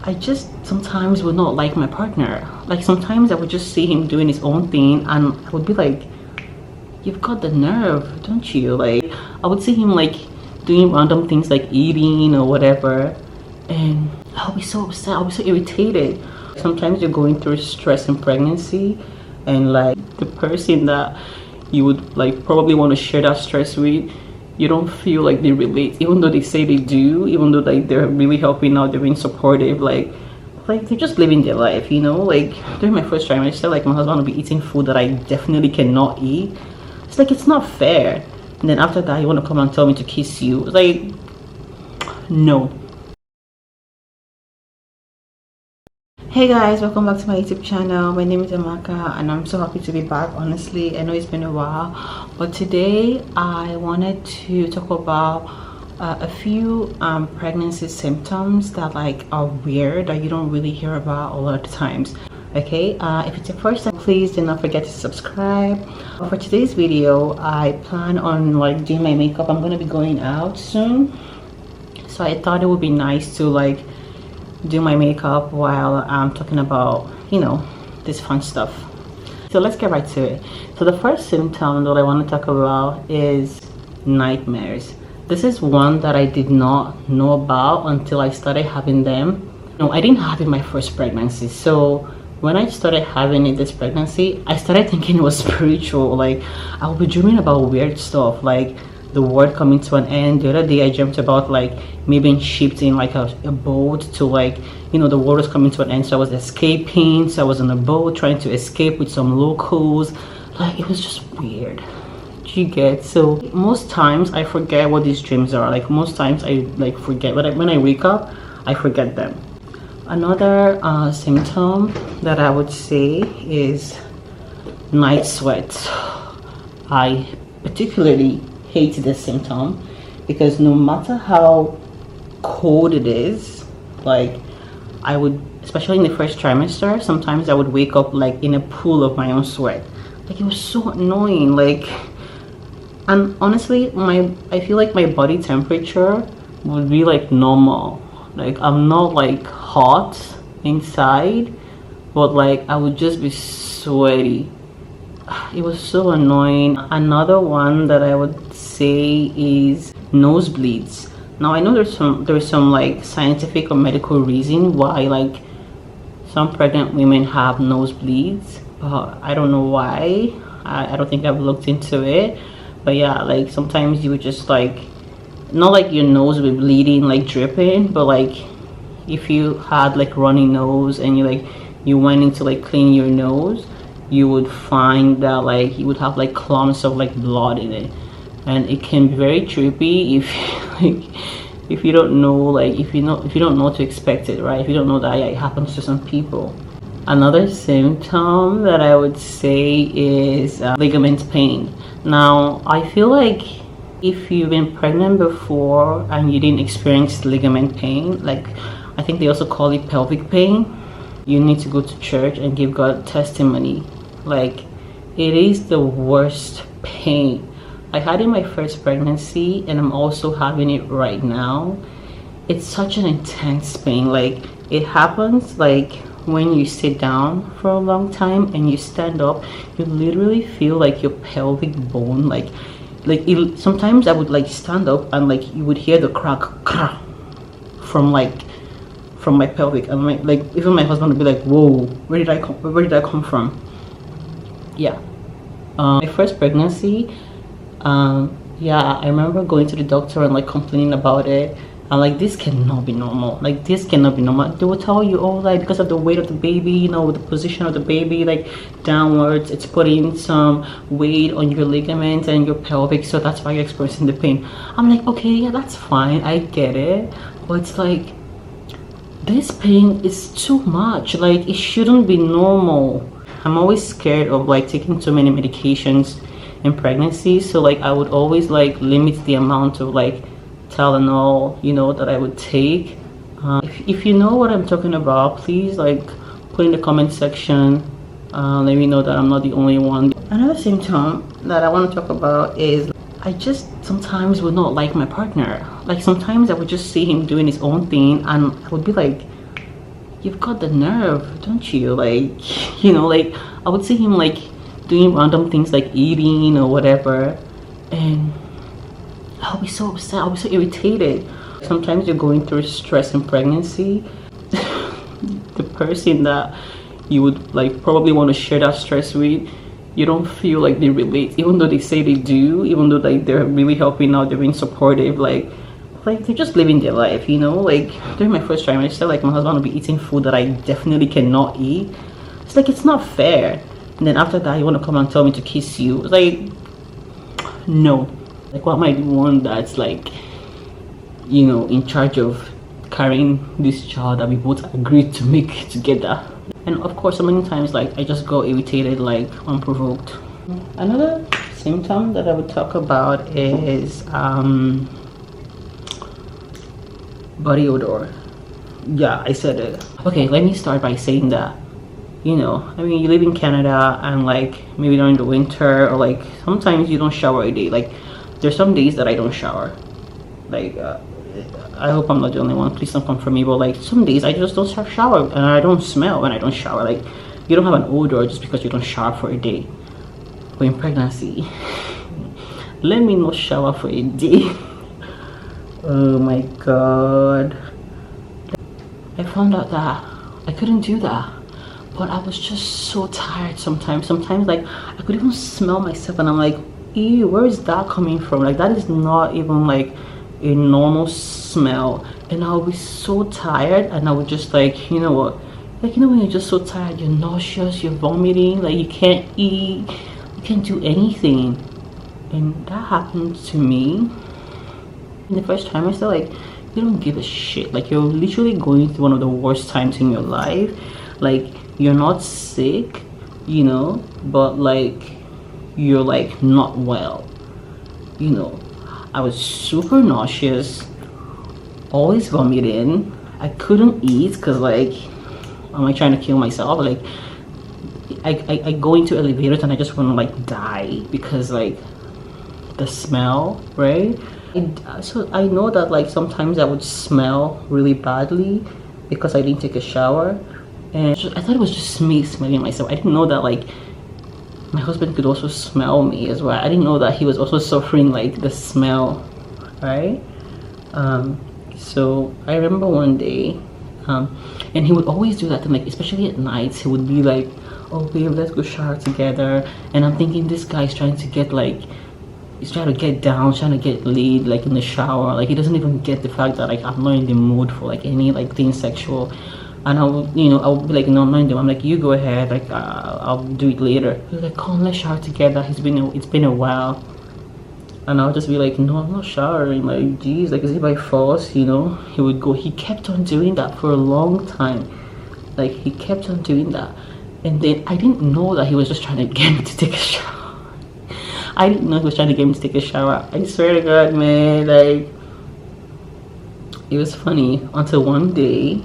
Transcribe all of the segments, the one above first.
I just sometimes would not like my partner. Like sometimes I would just see him doing his own thing and I would be like, you've got the nerve, don't you? Like I would see him like doing random things like eating or whatever, and I'll be so upset, I'll be so irritated. Sometimes you're going through stress in pregnancy and like the person that you would like probably want to share that stress with, you don't feel like they relate, even though they say they do, even though like they're really helping out, they're being supportive, like they're just living their life, you know. Like during my first trimester, like my husband will be eating food that I definitely cannot eat. It's like it's not fair. And then after that you want to come and tell me to kiss you. Like no. Hey guys, welcome back to my YouTube channel. My name is Amaka and I'm so happy to be back. Honestly, I know it's been a while, but today I wanted to talk about a few pregnancy symptoms that like are weird that you don't really hear about a lot of the times. Okay, if it's your first time, please do not forget to subscribe. For today's video, I plan on like doing my makeup. I'm gonna be going out soon, so I thought it would be nice to like do my makeup while I'm talking about, you know, this fun stuff. So let's get right to it. So the first symptom that I want to talk about is nightmares. This is one that I did not know about until I started having them. No, I didn't have it in my first pregnancy. So when I started having it this pregnancy, I started thinking it was spiritual. Like I'll be dreaming about weird stuff, like the world coming to an end. The other day I dreamt about like me being shipped in like a boat to like, you know, the world was coming to an end, so I was escaping. So I was on a boat trying to escape with some locals. Like it was just weird. Do you get? So most times I forget what these dreams are. Like most times I like forget, but when I wake up I forget them. Another symptom that I would say is night sweats. I particularly hate this symptom because no matter how cold it is, like I would, especially in the first trimester, sometimes I would wake up like in a pool of my own sweat. Like it was so annoying. Like, and honestly I feel like my body temperature would be like normal. Like I'm not like hot inside, but like I would just be sweaty. It was so annoying. Another one that I would say is nosebleeds. Now I know there's some like scientific or medical reason why like some pregnant women have nosebleeds, but I don't know why. I don't think I've looked into it, but yeah, like sometimes you would just like, not like your nose would be bleeding, like dripping, but like if you had like runny nose and you went in to like clean your nose, you would find that like you would have like clumps of like blood in it, and it can be very trippy if like if you don't know, like if you don't know to expect it, right? If you don't know that, yeah, it happens to some people. Another symptom that I would say is ligament pain. Now I feel like if you've been pregnant before and you didn't experience ligament pain, like I think they also call it pelvic pain, you need to go to church and give God testimony. Like it is the worst pain. I had it in my first pregnancy and I'm also having it right now. It's such an intense pain. Like it happens like when you sit down for a long time and you stand up, you literally feel like your pelvic bone like it, sometimes I would like stand up and like you would hear the crack from my pelvic, and like even my husband would be like, whoa, where did I come from? Yeah. My first pregnancy, yeah, I remember going to the doctor and like complaining about it. I'm like, this cannot be normal. Like this cannot be normal. They will tell you, oh, like because of the weight of the baby, you know, the position of the baby, like downwards, it's putting some weight on your ligaments and your pelvic, so that's why you're experiencing the pain. I'm like, okay, yeah, that's fine, I get it, but it's like this pain is too much. Like it shouldn't be normal. I'm always scared of like taking too many medications in pregnancy, so like I would always like limit the amount of like Tylenol, you know, that I would take. If you know what I'm talking about, please like put in the comment section. Let me know that I'm not the only one. Another symptom that I want to talk about is I just sometimes would not like my partner. Like sometimes I would just see him doing his own thing and I would be like, you've got the nerve, don't you? Like, you know, like I would see him like doing random things like eating or whatever, and I'll be so upset, I'll be so irritated. Sometimes you're going through stress in pregnancy. The person that you would like probably want to share that stress with, you don't feel like they relate, even though they say they do, even though like they're really helping out, they're being supportive, like they're just living their life, you know. Like during my first trimester, like my husband would be eating food that I definitely cannot eat. It's like, it's not fair. And then after that, you want to come and tell me to kiss you. It's like, no. Like, what am I the one that's like, you know, in charge of carrying this child that we both agreed to make together? And of course, so many times, like I just got irritated, like unprovoked. Another symptom that I would talk about is body odor. Yeah, I said it. Okay, let me start by saying that, you know, I mean, you live in Canada, and like maybe during the winter, or like sometimes you don't shower a day. Like there's some days that I don't shower. Like I hope I'm not the only one, please don't come for me, but like some days I just don't shower, and I don't smell when I don't shower. Like you don't have an odor just because you don't shower for a day. But in pregnancy, let me not shower for a day. Oh my god, I found out that I couldn't do that, but I was just so tired sometimes like I could even smell myself, and I'm like, ew, where is that coming from? Like that is not even like a normal smell. And I'll be so tired, and I would just like, you know what, like, you know when you're just so tired, you're nauseous, you're vomiting, like you can't eat, you can't do anything. And that happened to me in the first trimester. Like you don't give a shit, like you're literally going through one of the worst times in your life. Like you're not sick, you know, but like you're like not well, you know. I was super nauseous, always vomiting. I couldn't eat because like, am I trying to kill myself? Like I go into elevators and I just want to like die because like the smell, right? So I know that like sometimes I would smell really badly because I didn't take a shower, and I thought it was just me smelling myself. I didn't know that like my husband could also smell me as well. I didn't know that he was also suffering like the smell, right? So I remember one day, and he would always do that thing, like especially at nights. He would be like, oh babe, let's go shower together. And I'm thinking, this guy's trying to get like, he's trying to get down, trying to get laid like in the shower. Like he doesn't even get the fact that like I'm not in the mood for like any like thing sexual. And I would, you know, I would be like, no, I'm not in the mood. I'm like, you go ahead, like I'll do it later. He was like, come, let's shower together. It's been a while. And I'll just be like, no, I'm not showering. Like, geez, like, is it by force? You know, he would go. He kept on doing that for a long time. Like, he kept on doing that. And then I didn't know that he was just trying to get me to take a shower. I didn't know he was trying to get me to take a shower. I swear to God, man, like, it was funny until one day,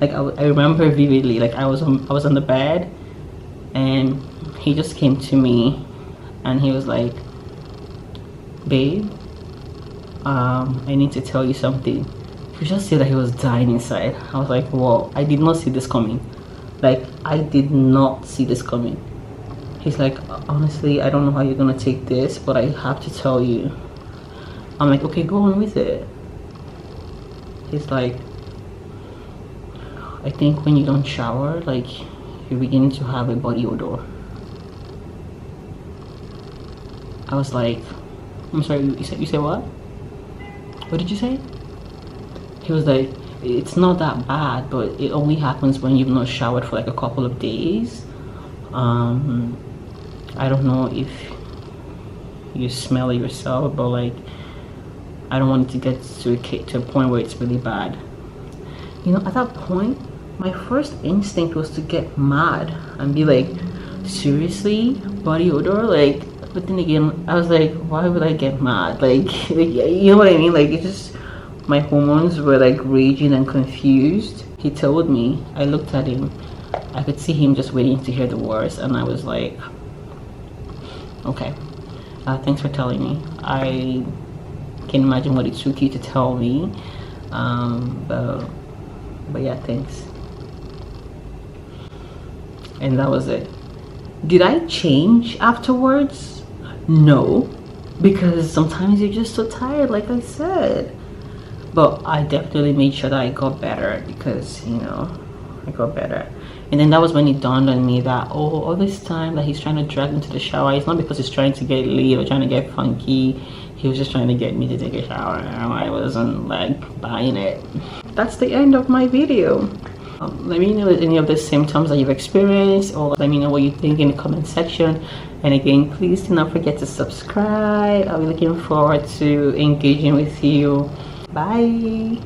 like, I remember vividly, like, I was on the bed, and he just came to me, and he was like, babe, I need to tell you something. He just said that he was dying inside. I was like, whoa, I did not see this coming. Like, I did not see this coming. He's like, honestly, I don't know how you're gonna take this, but I have to tell you. I'm like, okay, go on with it. He's like, I think when you don't shower, like, you begin to have a body odor. I was like, I'm sorry, you said what? What did you say? He was like, it's not that bad, but it only happens when you've not showered for like a couple of days. I don't know if you smell it yourself, but like, I don't want it to get to a point where it's really bad. You know, at that point, my first instinct was to get mad and be like, seriously, body odor? Like, but then again, I was like, why would I get mad? Like, you know what I mean? Like, it's just, my hormones were like raging and confused. He told me, I looked at him, I could see him just waiting to hear the worst, and I was like, okay, thanks for telling me. I can imagine what it took you to tell me, but But yeah, thanks. And that was it. Did I change afterwards? No, because sometimes you're just so tired, like I said. But I definitely made sure that I got better, because I got better. And then that was when it dawned on me that, oh, all this time that he's trying to drag me to the shower, it's not because he's trying to get laid or trying to get funky. He was just trying to get me to take a shower, and I wasn't like buying it. That's the end of my video. Let me know any of the symptoms that you've experienced, or let me know what you think in the comment section. And again, please do not forget to subscribe. I'll be looking forward to engaging with you. Bye.